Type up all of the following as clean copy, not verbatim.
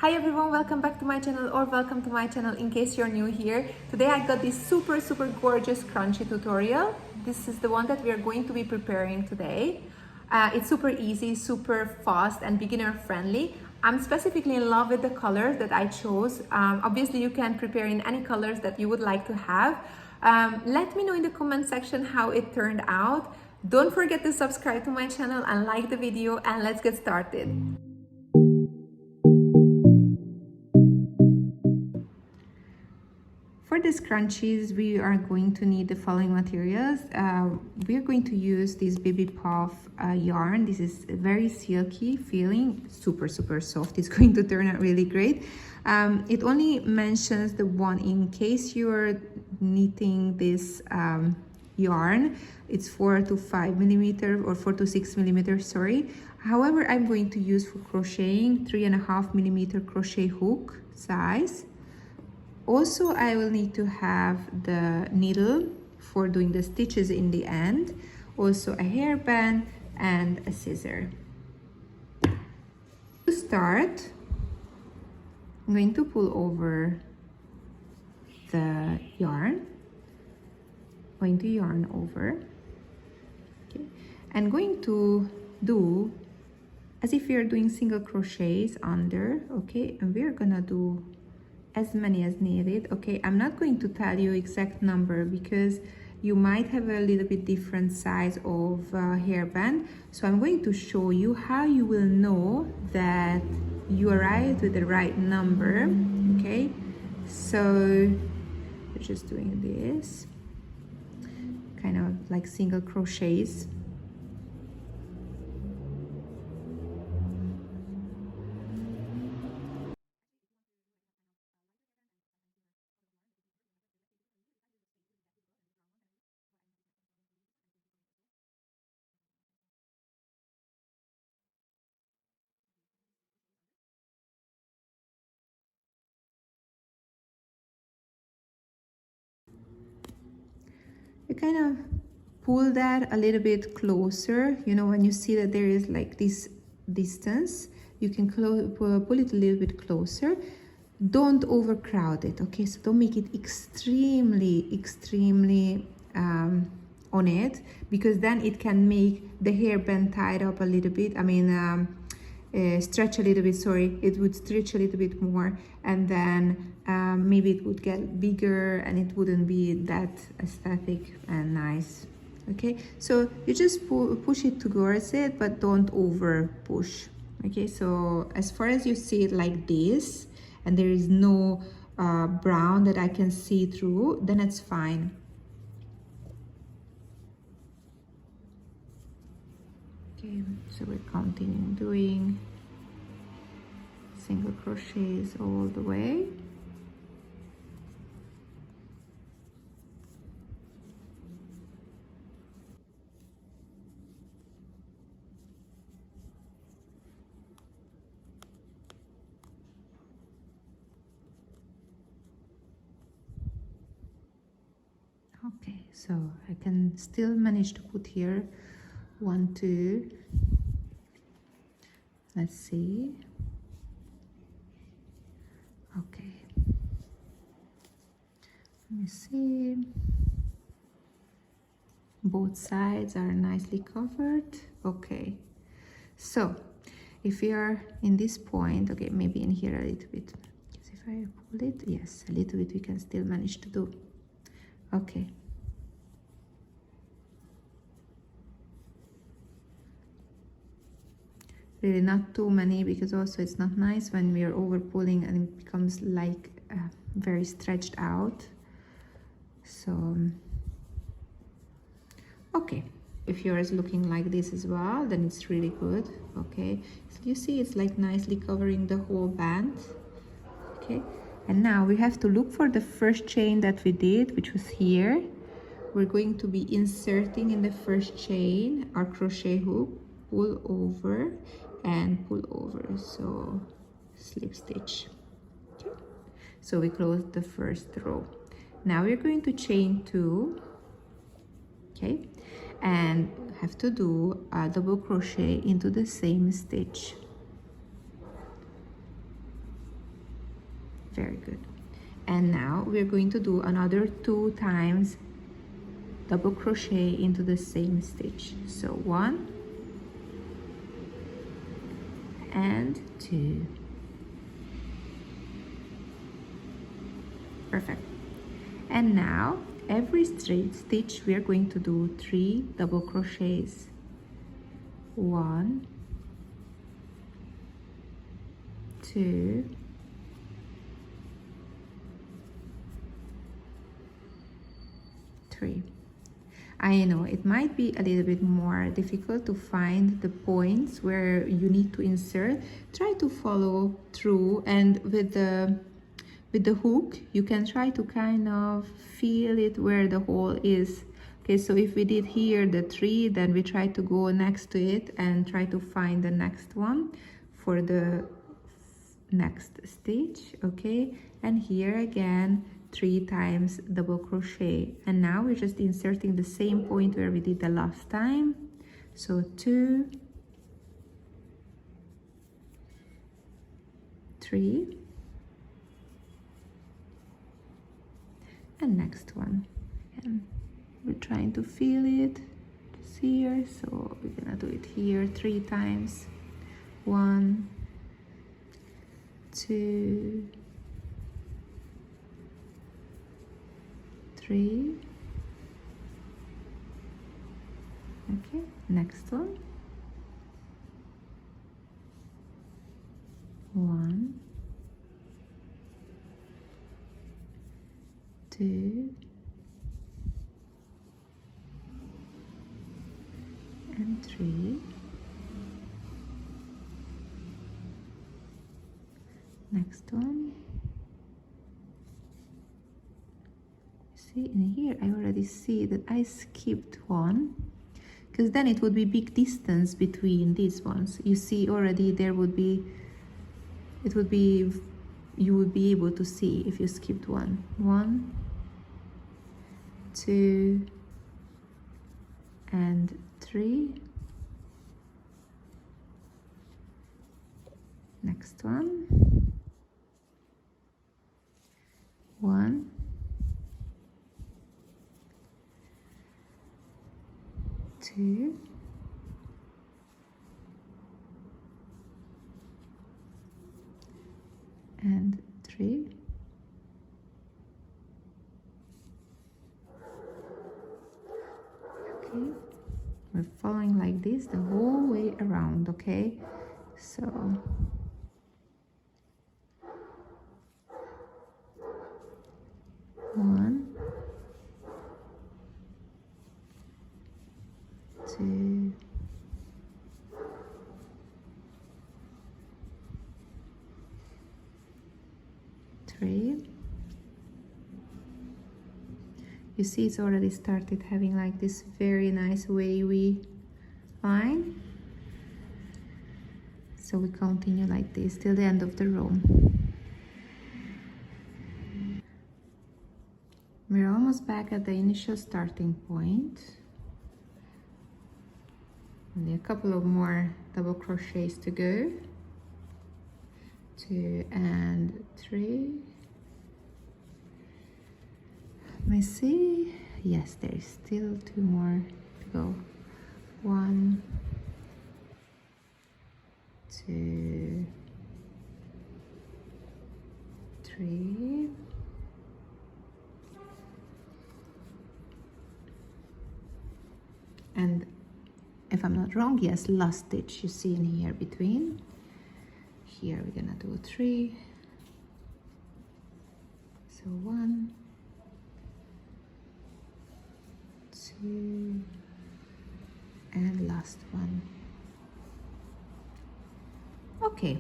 Hi everyone, welcome back to my channel, or welcome to my channel in case you're new here. Today I got this super gorgeous scrunchie tutorial. This is the one that we are going to be preparing today. It's super easy, super fast and beginner friendly. I'm specifically in love with the colors that I chose. Obviously you can prepare in any colors that you would like to have. Let me know in the comment section how it turned out. Don't forget to subscribe to my channel and like the video, and let's get started. For the scrunchies, we are going to need the following materials. We are going to use this baby puff yarn. This is very silky feeling, super soft. It's going to turn out really great. It only mentions the one in case you're knitting this yarn. It's 4 to 5 millimeter or 4 to 6 millimeter, sorry. However, I'm going to use for crocheting 3.5 millimeter crochet hook size. Also, I will need to have the needle for doing the stitches in the end, also a hairband and a scissor. To start, I'm going to pull over the yarn, going to yarn over, okay, and going to do as if you're doing single crochets under, okay, and we're gonna do as many as needed. Okay, I'm not going to tell you exact number because you might have a little bit different size of hairband, so I'm going to show you how you will know that you arrived with the right number. Okay, so we're just doing this kind of like single crochets. You kind of pull that a little bit closer. You know, when you see that there is like this distance, you can pull it a little bit closer. Don't overcrowd it, okay? So don't make it extremely on it, because then it can make the hairband tied up a little bit. I mean, stretch a little bit, sorry, it would stretch a little bit more, and then maybe it would get bigger and it wouldn't be that aesthetic and nice. Okay, so you just push it towards it, but don't over push. Okay, so as far as you see it like this and there is no brown that I can see through, then it's fine. Okay, so we're continuing doing single crochets all the way. Okay, so I can still manage to put here 1, 2. Let's see. Okay, let me see. Both sides are nicely covered. Okay, so if we are in this point, okay, maybe in here a little bit, because if I pull it, yes, a little bit we can still manage to do. Okay, really not too many, because also it's not nice when we are over pulling and it becomes like very stretched out. So okay, if yours is looking like this as well, then it's really good. Okay, so you see it's like nicely covering the whole band. Okay, and now we have to look for the first chain that we did, which was here. We're going to be inserting in the first chain our crochet hook, pull over and pull over, so slip stitch. Okay, so we close the first row. Now we're going to chain 2, okay, and have to do a double crochet into the same stitch. Very good. And now we're going to do another 2 times double crochet into the same stitch. So 1 and 2. Perfect. And now every straight stitch we are going to do 3 double crochets. 1, 2, 3. I know it might be a little bit more difficult to find the points where you need to insert. Try to follow through, and with the hook you can try to kind of feel it where the hole is. Okay, so if we did here the 3, then we try to go next to it and try to find the next one for the next stitch. Okay, and here again 3 times double crochet, and now we're just inserting the same point where we did the last time. So 2, 3, and next one. And we're trying to feel it just here, so we're gonna do it here 3 times. 1, 2, 3. Okay, next one. 1, 2, and 3. Next one. See, in here I already see that I skipped one, because then it would be big distance between these ones. You see already there would be, it would be, you would be able to see if you skipped one. 1, 2, and 3. Next one. 1, 2, and 3. Okay, we're following like this the whole way around. Okay, so 1, 2, 3. You see it's already started having like this very nice wavy line. So we continue like this till the end of the row. We're almost back at the initial starting point. Only a couple of more double crochets to go. 2 and 3. Let me see. Yes, there is still 2 more to go. 1, 2, 3. And if I'm not wrong, yes, last stitch you see in here between. Here we're gonna do 3. So 1, 2, and last one. Okay,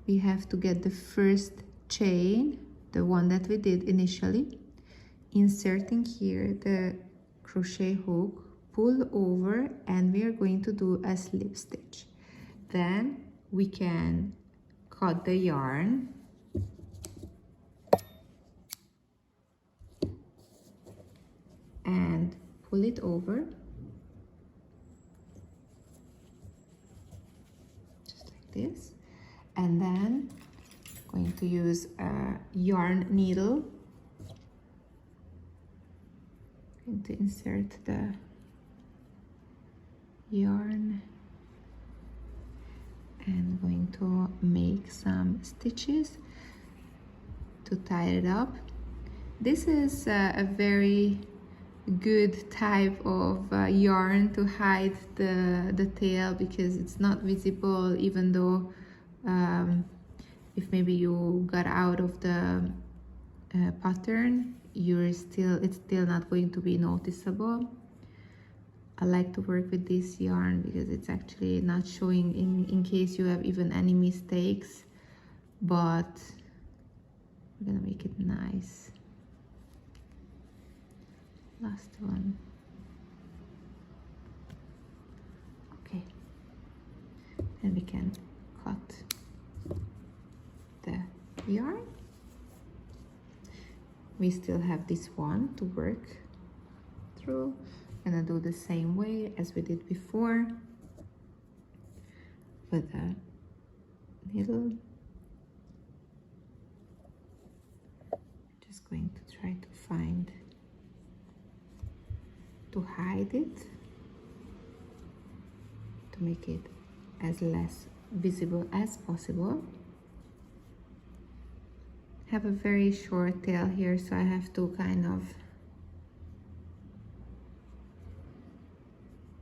we have to get the first chain, the one that we did initially, inserting here the crochet hook, pull over, and we are going to do a slip stitch. Then we can cut the yarn and pull it over, just like this, and then Going to use a yarn needle. Going to insert the yarn and going to make some stitches to tie it up. This is a very good type of yarn to hide the tail, because it's not visible, even though if maybe you got out of the pattern, it's still not going to be noticeable. I like to work with this yarn because it's actually not showing in case you have even any mistakes, but we're gonna make it nice. Last one. Okay, and we can cut the yarn. We still have this one to work through. Gonna do the same way as we did before with the needle. Just going to try to hide it, to make it as less visible as possible. Have a very short tail here, so I have to kind of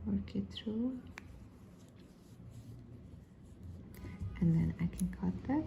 work it through, and then I can cut that.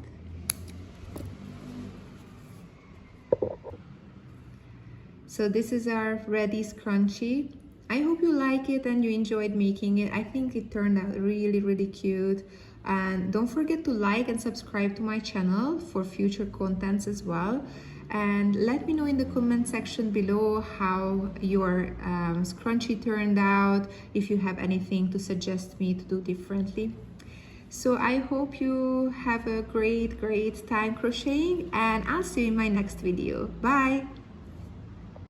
So this is our ready scrunchie. I hope you like it and you enjoyed making it. I think it turned out really cute. And don't forget to like and subscribe to my channel for future contents as well. And let me know in the comment section below how your scrunchie turned out, if you have anything to suggest me to do differently. So I hope you have a great time crocheting, and I'll see you in my next video. Bye!